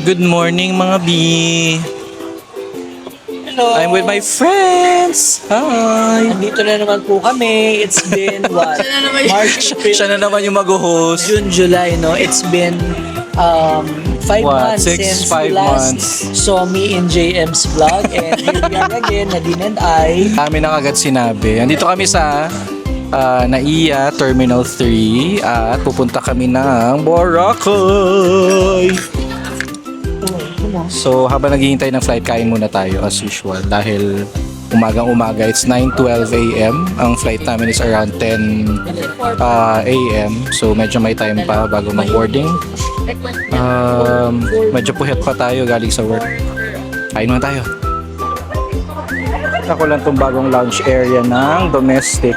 Good morning mga B. Hello. I'm with my friends. Hi. Andito na naman po kami. It's been what? March, April, Siya na naman yung mag-host. June, July, no? It's been 5 What? months since 5 we last months. saw me in JM's vlog. And here we are again, Nadine and I. Kami na kagad sinabi. Andito kami sa NAIA Terminal 3 at pupunta kami ng Boracay. So habang naghihintay ng flight, kain muna tayo as usual dahil umagang-umaga. It's 9:12 a.m. Ang flight namin is around 10 a.m. So medyo may time pa bago mag-boarding. Medyo puhet pa tayo galing sa work. Kain muna tayo. Ako lang itong bagong lounge area ng domestic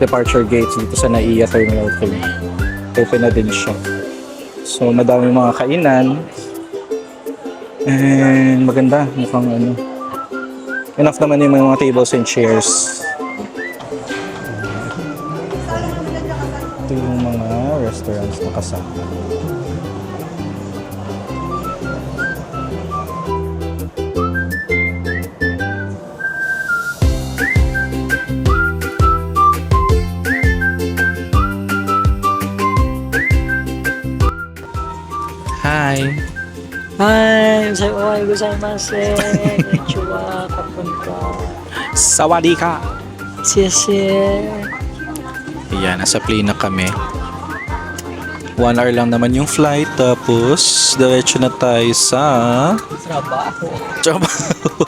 departure gates dito sa NAIA Terminal 3. Open na din siya. So madami mga kainan. And maganda, mukhang ano. Enough naman yung mga tables and chairs. Ito yung mga restaurants na kasama. Hi! Hi! Ohay gozaimasu. Konnichiwa. Kapunta. Sawadee ka! Siyasya. Ayan, nasa plane na kami. 1 hour lang naman yung flight, tapos diretso na tayo sa Trabaho. trabaho.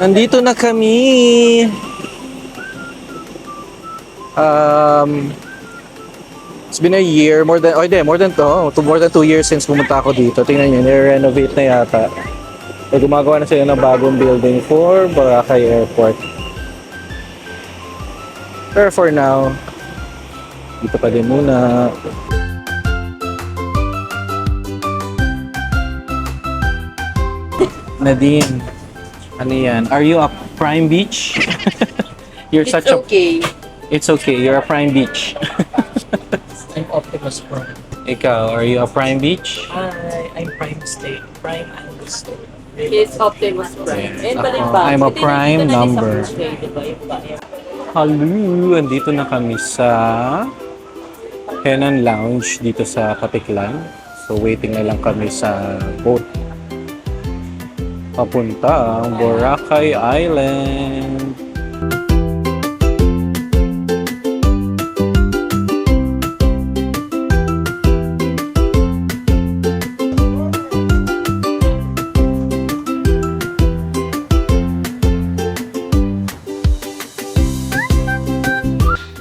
Nandito na kami. It's been a year, more than 2 years since pumunta ako dito. Tingnan niyo, nire-renovate na yata. So, gumagawa na sila ng bagong building for Boracay Airport. Pero for now, dito pa din muna. Nadine, ano yan? Are you a Prime Beach? You're such a... Okay. It's okay, you're a Prime Beach. I'm Optimus Prime. Ikaw, are you a Prime Beach? I'm Prime State. Prime Angle State. It's Optimus Prime. And I'm a prime number. Diba? Hello! Andito na kami sa Henan Lounge dito sa Katiklan. So waiting na lang kami sa boat. Papunta ang Boracay Island.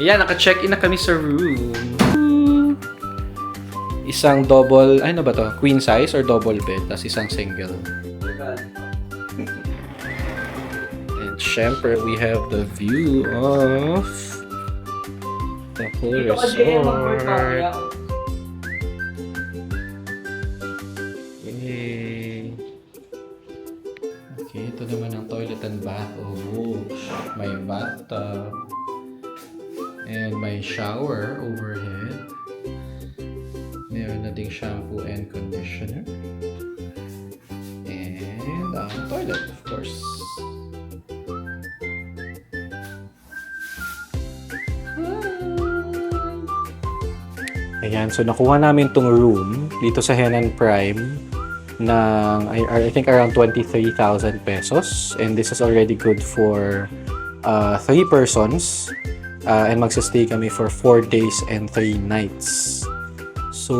Ayan, naka-check-in na kami sa room. Isang double, ano ba to? Queen size or double bed? Tapos isang single. And syempre, we have the view of the whole resort. Yay! Okay, ito naman ang toilet and bath. Oh, may bathtub. And may shower overhead. Meron na ding shampoo and conditioner. And ang toilet, of course. Ayan, so nakuha namin tong room dito sa Henan Prime ng I think around 23,000 pesos. And this is already good for 3 persons. And magsistay kami for 4 days and 3 nights. So,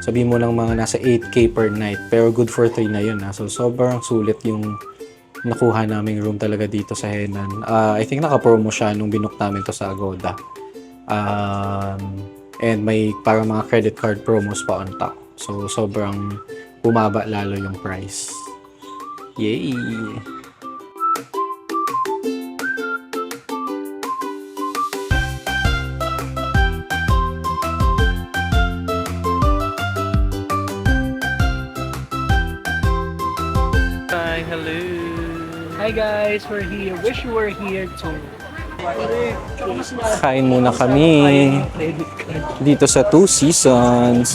sabihin mo lang mga nasa 8K per night. Pero good for 3 na yun. So, sobrang sulit yung nakuha naming room talaga dito sa Henan. I think naka-promo siya nung binook namin to sa Agoda. And may parang mga credit card promos pa on top. So, sobrang bumaba lalo yung price. Yay! Hi, hello. Hi Hi guys, we're here. Wish you were here too. Kain muna kami dito sa Two Seasons.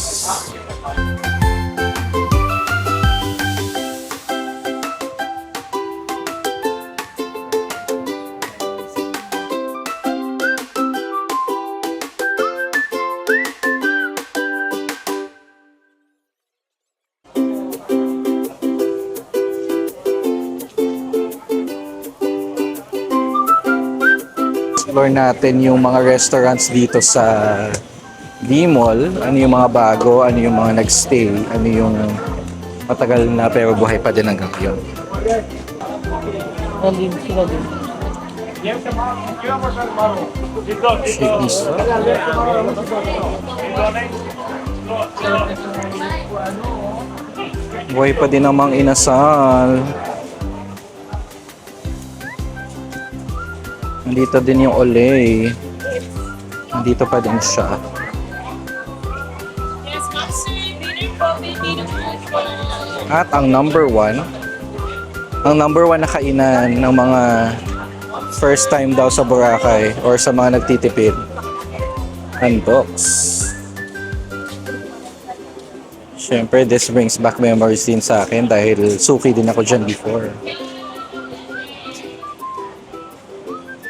Explore natin yung mga restaurants dito sa D-Mall. Ano yung mga bago, ano yung mga nagstay, ano yung matagal na pero buhay pa din hanggang ngayon. Nalim sila din. Shakey's. Buhay pa din ang Mang Inasal. Nandito din yung Olay. Nandito pa din siya. At ang number one na kainan ng mga first time daw sa Boracay or sa mga nagtitipid, Antox. Siyempre, this brings back memories din sa akin dahil suki din ako dyan before.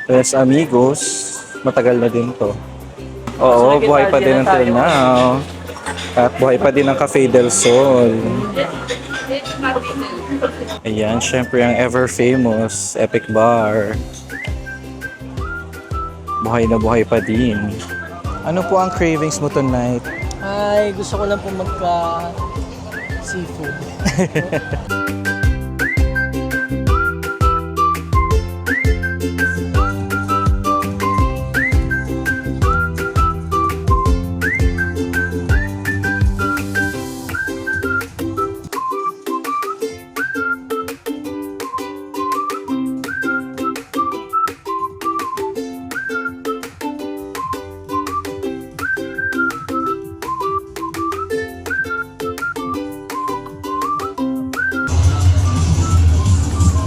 Yes, amigos, matagal na din to. Oo, buhay pa din until now. At buhay pa din ang Cafe del Sol. Ayan, syempre ang ever famous Epic Bar. Buhay na buhay pa din. Ano po ang cravings mo tonight? Ay, gusto ko lang po magka seafood.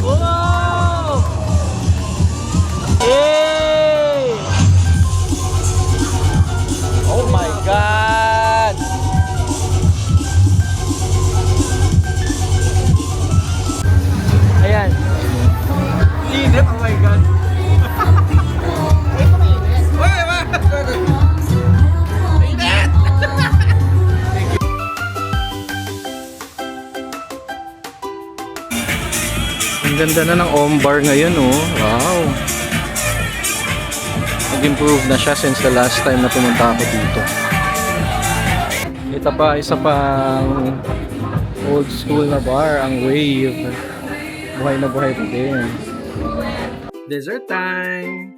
Wow! Yay! Oh my God! Ayan. Init, oh my God. Ang ganda na ng Ombar ngayon, oh. Wow. Nag-improve na siya since the last time na pumunta ako dito. Ito pa, isa pang old school na bar, ang Wave. Buhay na buhay pa din. Dessert time!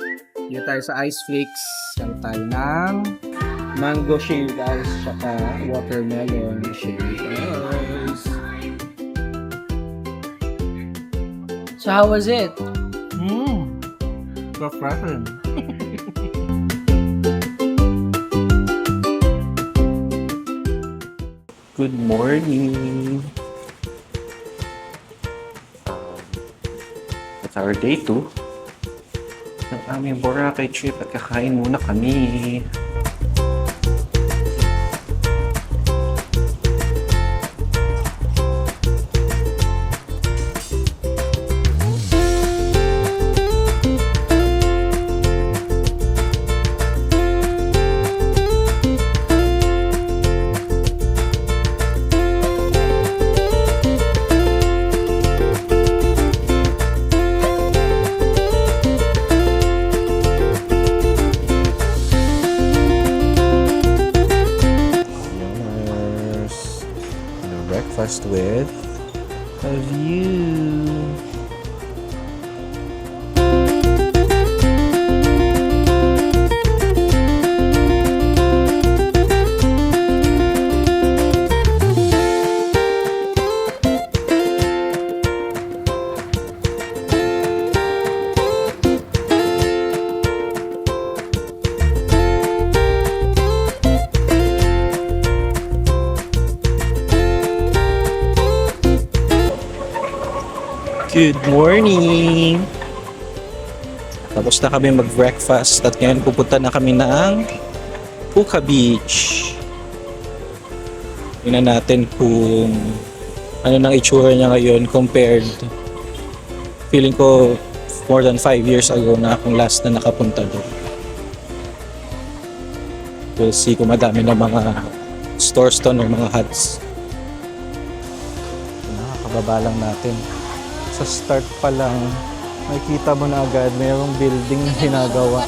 Dito tayo sa Ice Flakes. Yan tayo ng mango shaved ice tsaka watermelon shaved ice. So how was it? Refreshing. Good morning. It's our day 2 ng aming Boracay trip at kakain muna kami. Breakfast with a view. Good morning! Tapos na kami mag-breakfast at ngayon pupunta na kami ng Puka Beach. Tingnan natin kung ano nang itsura niya ngayon compared. Feeling ko more than 5 years ago na akong last na nakapunta doon. We'll see kung madami na mga stores doon or mga huts. Nakakababa lang natin. Sa start pa lang, makikita mo na agad mayroong building na ginagawa.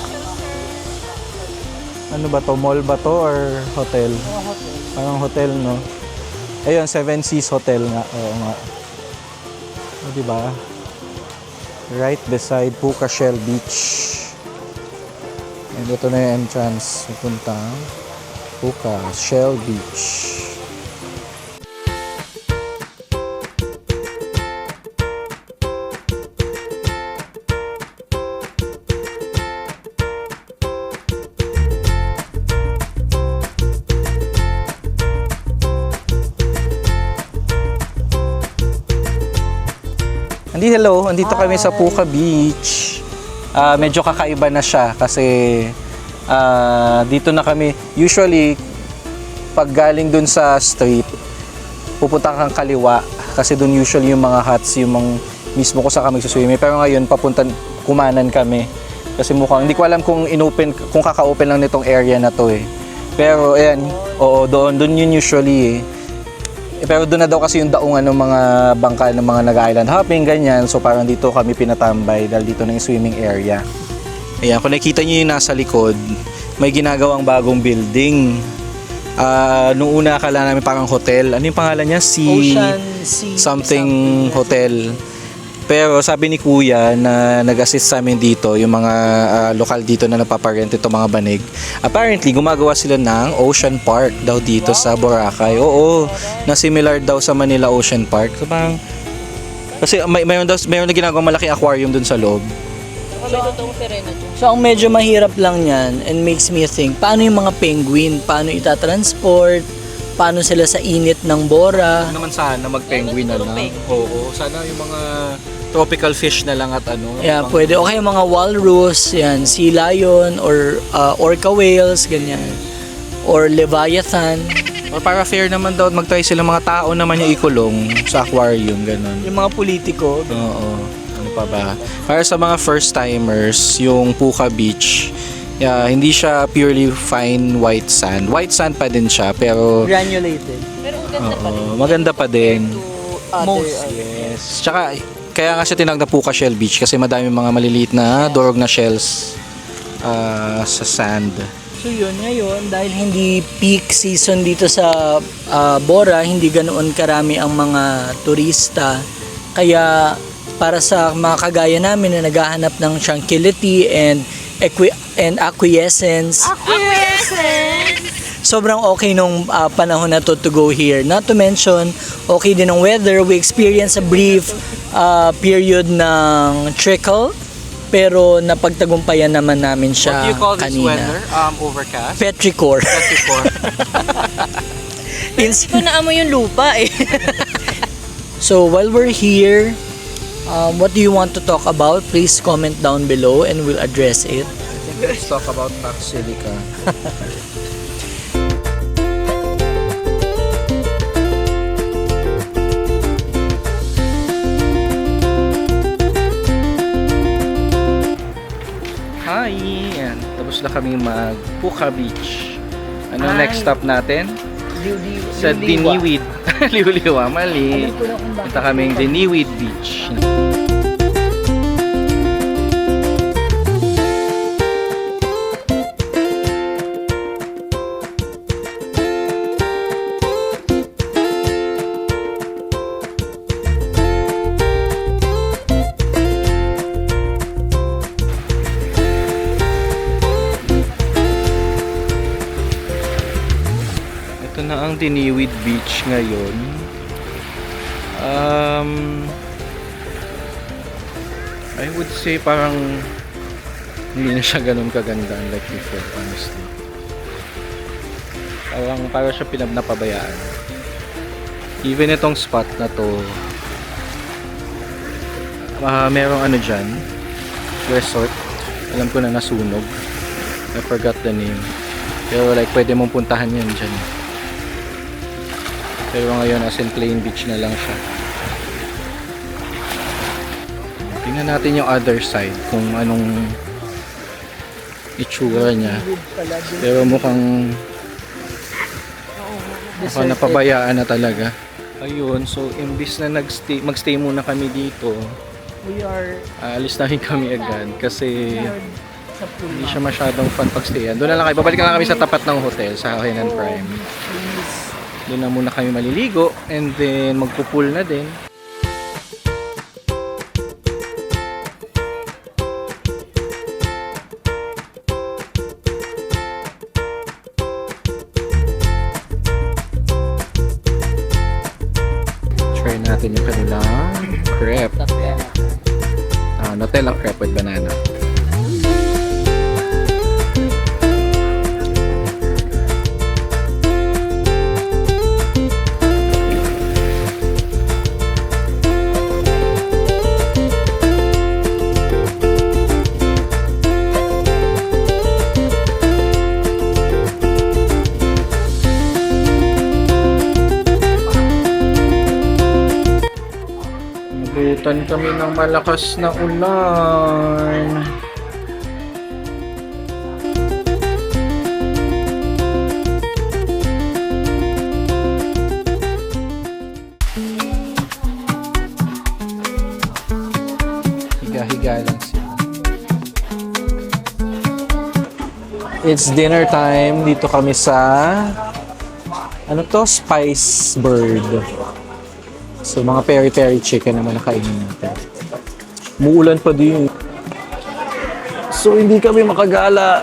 Ano ba to? Mall ba to or hotel? Hotel. Parang hotel, no? Ayun, Seven Seas Hotel nga. Oo nga. O, diba? Right beside Puka Shell Beach. And ito na yung entrance. Pupunta Puka Shell Beach. Andito kami sa Puka Beach. Medyo kakaiba na siya kasi dito na kami. Usually, pag galing dun sa street, pupunta kang kaliwa kasi dun usually yung mga huts, yung mga mismo ko sa kami suswimming. Pero ngayon, kumanan kami. Kasi mukhang, hindi ko alam kung kaka-open lang nitong area na to eh. Pero ayan, oo, doon yun usually eh. Pero doon na daw kasi yung daungan ng mga bangka ng mga nag-island hopping, ganyan. So parang dito kami pinatambay dahil dito na yung swimming area. Ayan, kung nakikita nyo yung nasa likod, may ginagawang bagong building. Nung una akala namin parang hotel. Ano yung pangalan niya? Ocean Sea something hotel. Pero sabi ni Kuya na nag-assist sa amin dito, yung mga lokal dito na nagpaparent itong mga banig. Apparently, gumagawa sila ng Ocean Park daw dito sa Boracay. Oo, na similar daw sa Manila Ocean Park. So, parang, kasi mayroon na ginagawang malaki aquarium dun sa loob. May totoong tereno dyan. So, ang medyo mahirap lang yan and makes me think, paano yung mga penguin? Paano itatransport? Paano sila sa init ng Bora? Naman sana mag-penguin na lang. Oo, sana yung mga tropical fish na lang at ano. Yeah, pwede. Okay, mga walrus, yan, sea lion, or orca whales, ganyan. Or leviathan. Or para fair naman daw, mag-try sila mga tao naman yung ikulong sa aquarium, ganun. Yung mga politiko. Oo. Ano pa ba? Para sa mga first timers, yung Puka Beach, hindi siya purely fine white sand. White sand pa din siya, pero Granulated. Pero ang ganda pa rin. maganda pa din. Most. Yes. Tsaka, kaya nga siya tinawag na Puka Shell Beach kasi madami mga maliliit na durog na shells sa sand. So yun, ngayon, dahil hindi peak season dito sa Bora, hindi ganoon karami ang mga turista. Kaya para sa mga kagaya namin na naghahanap ng tranquility and acquiescence, sobrang okay nung panahon na to go here. Not to mention, okay din ang weather. We experience a brief period ng trickle, pero napagtagumpayan naman namin siya What do you call this kanina. weather? Overcast? Petrichor. Petrichor. Hindi ko naamoy yung lupa eh. So while we're here, what do you want to talk about? Please comment down below and we'll address it. Let's talk about Pax Silica. Hi! Yan. Tapos na kami mag-Puka Beach. Ano Hi. next stop natin? Sa Liuliwa. Diniwid. Liuliwa, mali. Alam ko na kung bakit. Punta kaming Diniwid Beach. Ito na ang Diniwid Beach ngayon. I would say parang hindi na siya ganun kaganda like before, honestly. Parang siya napabayaan. Even itong spot na to, merong ano dyan, resort. Alam ko na nasunog. I forgot the name. Pero like, pwede mong puntahan yan dyan. Pero ngayon, as in plain beach na lang siya. Tingnan natin yung other side, kung anong itsura niya. Pero mukhang napabayaan na talaga. Ayun, so imbis na magstay muna kami dito, We are alis na rin kami agad kasi sa pool. hindi siya masyadong fun pagstayan. Doon na lang kayo, babalik na lang kami sa tapat ng hotel sa Henan Prime. Doon na muna kami maliligo and then magpupool na din. Try natin yung kanilang crepe. Nutella crepe with banana. Nabutan kami ng malakas na ulan. Higa-higa lang sila. It's dinner time. Dito kami sa ano to? Spice Bird. So, mga peri-peri chicken naman nakainin natin. Muulan pa din. So, hindi kami makagala.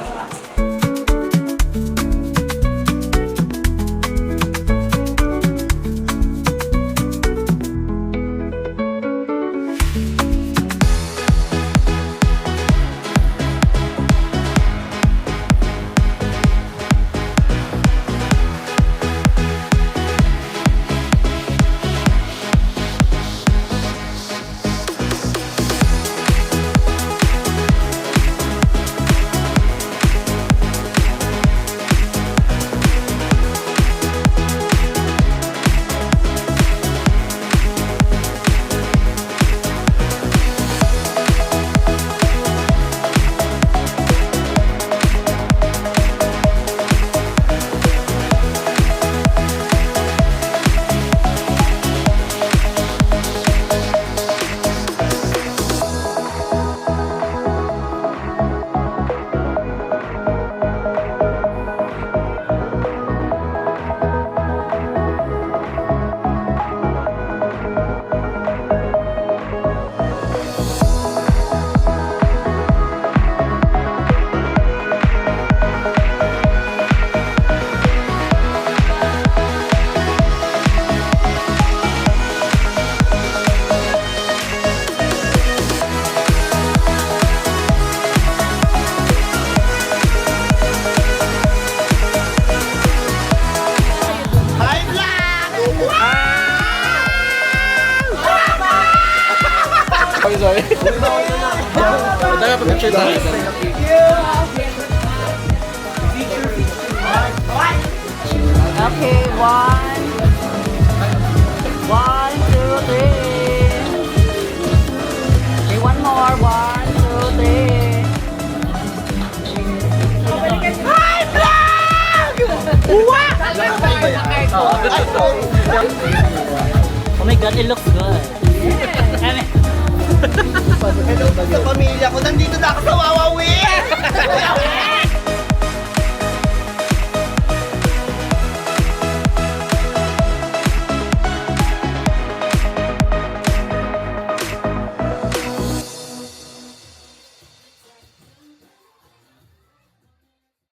Sorry. Tayo pa picture tayo. Okay, one, two, three. Okay, one more. One, two, three. Hi, vlog! What? Oh my God, it looks good. Sa pamilya ko, nandito na ako sa Wawawi!